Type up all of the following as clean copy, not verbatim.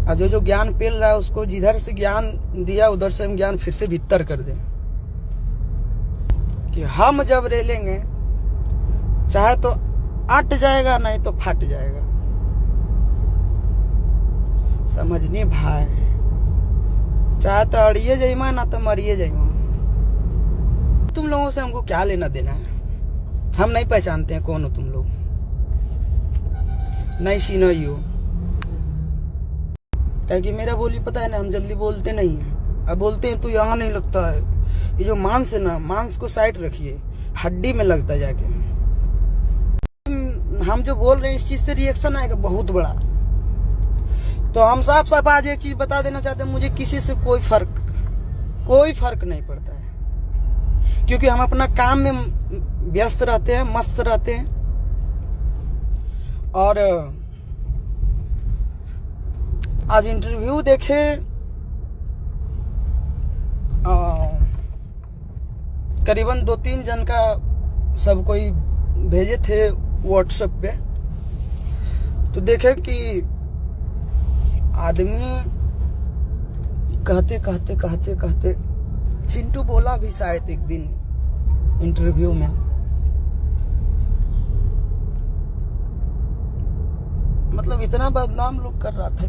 और जो ज्ञान पेल रहा है उसको जिधर से ज्ञान दिया उधर से हम ज्ञान फिर से भीतर कर दें कि हम जब रेलेंगे चाहे तो अट जाएगा नहीं तो फट जाएगा। समझनी भाई, चाहे तो अड़िए जाइमा ना तो मरिए जाइमा। तुम लोगों से हमको क्या लेना देना है? हम नहीं पहचानते हैं कौन हो तुम लोग, नहीं सीनो ही हो। क्या कि मेरा बोली पता है ना, हम जल्दी बोलते नहीं हैं। अब बोलते हैं तो यहाँ नहीं लगता है। ये जो मांस है ना, मांस को साइड रखिए, हड्डी में लगता है जाके। हम जो बोल रहे हैं इस चीज से रिएक्शन आएगा बहुत बड़ा। तो हम साफ साफ आज एक चीज बता देना चाहते हैं, मुझे किसी से कोई फर्क नहीं पड़ता है, क्योंकि हम अपना काम में व्यस्त रहते हैं, मस्त रहते हैं। और आज इंटरव्यू देखे, करीबन 2-3 जन का सब कोई भेजे थे व्हाट्सएप पे। तो देखे कि आदमी कहते चिंटू बोला भी शायद एक दिन इंटरव्यू में, मतलब इतना बदनाम लोग कर रहा था,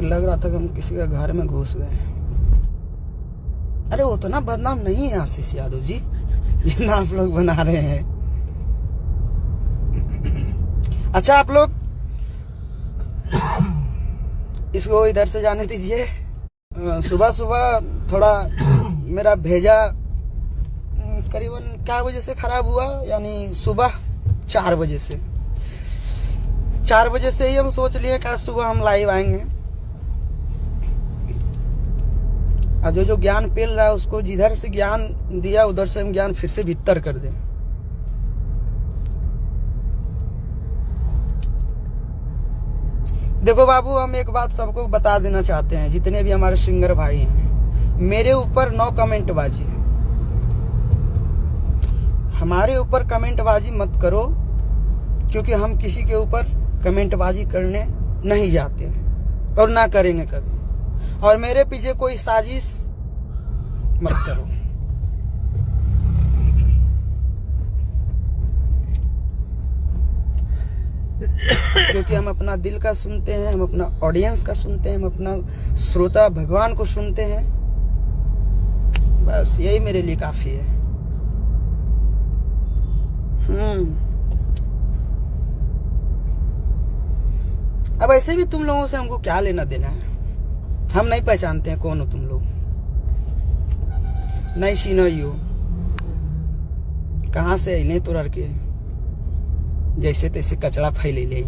लग रहा था कि हम किसी का घर में घुस गए। अरे उतना बदनाम नहीं है आशीष यादव जी जितना आप लोग बना रहे हैं। अच्छा, आप लोग इसको इधर से जाने दीजिए। सुबह थोड़ा मेरा भेजा करीबन क्या बजे से खराब हुआ, यानी सुबह 4 बजे से। 4 बजे से ही हम सोच लिए कि सुबह हम लाइव आएंगे। और जो ज्ञान पेल रहा है उसको जिधर से ज्ञान दिया उधर से हम ज्ञान फिर से भीतर कर दें। देखो बाबू, हम एक बात सबको बता देना चाहते हैं, जितने भी हमारे सिंगर भाई हैं, मेरे ऊपर नो कमेंटबाजी, हमारे ऊपर कमेंटबाजी मत करो, क्योंकि हम किसी के ऊपर कमेंटबाजी करने नहीं जाते हैं और ना करेंगे कभी। और मेरे पीछे कोई साजिश मत करो। क्योंकि हम अपना दिल का सुनते हैं, हम अपना ऑडियंस का सुनते हैं, हम अपना श्रोता भगवान को सुनते हैं। बस यही मेरे लिए काफी है। अब ऐसे भी तुम लोगों से हमको क्या लेना देना है? हम नहीं पहचानते हैं कौन हो तुम लोग, नहीं सीनो ही हो। कहाँ से अले तो के जैसे तैसे कचरा फैले ले।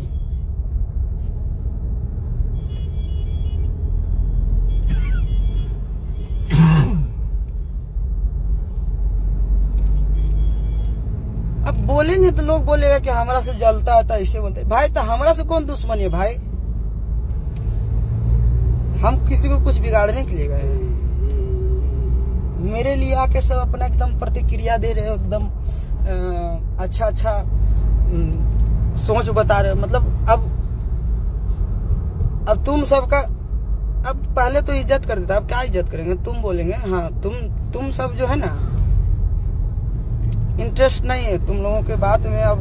अब बोलेंगे तो लोग बोलेगा कि हमारा से जलता है, तो ऐसे बोलते भाई। तो हमारा से कौन दुश्मनी है भाई? हम किसी को कुछ बिगाड़ने के लिए गए हैं? मेरे लिए आके सब अपना एकदम प्रतिक्रिया दे रहे हो, एकदम अच्छा सोच बता रहे हो। मतलब अब तुम सबका, अब पहले तो इज्जत कर देता, अब क्या इज्जत करेंगे? तुम बोलेंगे हाँ, तुम सब जो है ना, इंटरेस्ट नहीं है तुम लोगों के बात में। अब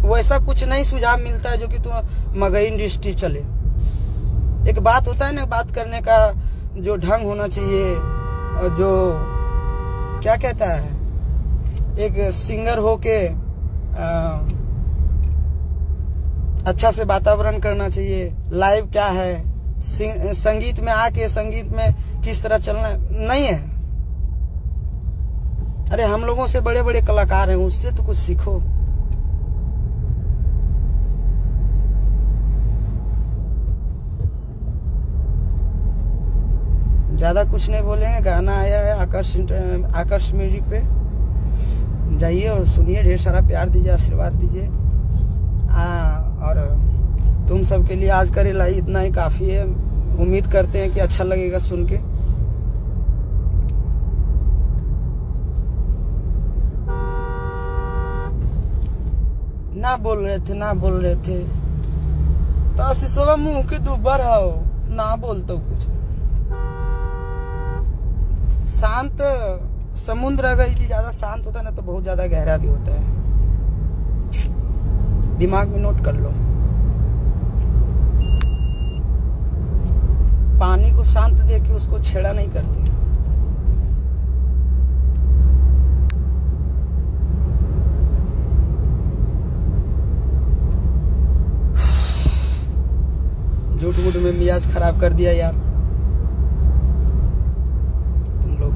वैसा कुछ नहीं सुझाव मिलता है जो कि तुम मगही इंडस्ट्री चले। एक बात होता है ना, बात करने का जो ढंग होना चाहिए, जो क्या कहता है, एक सिंगर हो के अच्छा से वातावरण करना चाहिए। लाइव क्या है, संगीत में आके संगीत में किस तरह चलना नहीं है। अरे हम लोगों से बड़े बड़े कलाकार हैं, उससे तो कुछ सीखो। ज्यादा कुछ नहीं बोलेंगे। गाना आया है आकर्ष म्यूजिक पे, जाइए और सुनिए। ढेर सारा प्यार दीजिए, आशीर्वाद दीजिए। और तुम सबके लिए आज का रिलाई इतना ही काफी है। उम्मीद करते हैं कि अच्छा लगेगा सुन के। ना बोल रहे थे तो आशीषवा मुंह के दुबर हो, ना बोलता हूँ कुछ। शांत समुद्र अगर यदि ज्यादा शांत होता है ना तो बहुत ज्यादा गहरा भी होता है। दिमाग में नोट कर लो। पानी को शांत देख के उसको छेड़ा नहीं करते। झूठ मूठ में मिजाज खराब कर दिया यार तुम लोग।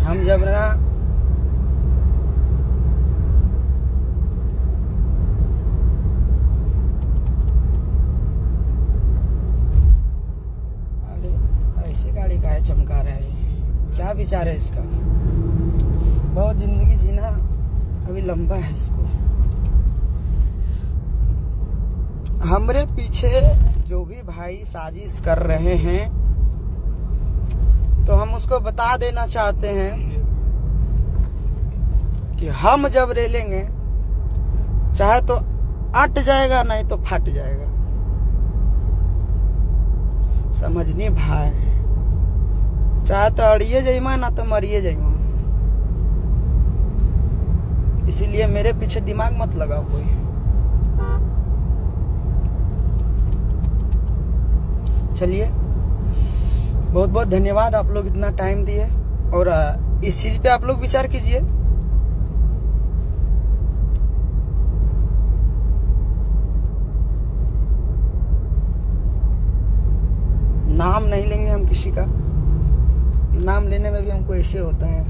हम जब ना ऐसे गाड़ी काहे चमका रहा है, क्या विचार है इसका? बहुत जिंदगी जीना अभी लंबा है इसको। हमरे पीछे जो भी भाई साजिश कर रहे हैं तो हम उसको बता देना चाहते हैं कि हम जब रेलेंगे चाहे तो अट जाएगा नहीं तो फट जाएगा। समझनी भाई, चाहे तो अड़िए जाइमा ना तो मरिए जाइमा। इसीलिए मेरे पीछे दिमाग मत लगाओ कोई। चलिए, बहुत बहुत धन्यवाद, आप लोग इतना टाइम दिए। और इस चीज पे आप लोग विचार कीजिए। नाम नहीं लेंगे हम किसी का, नाम लेने में भी हमको ऐसे होता है,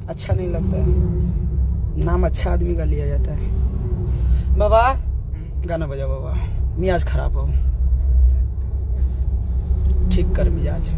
अच्छा नहीं लगता है। नाम अच्छा आदमी का लिया जाता है। बाबा गाना बजाओ बाबा, मिजाज खराब हो, ठीक कर मिजाज।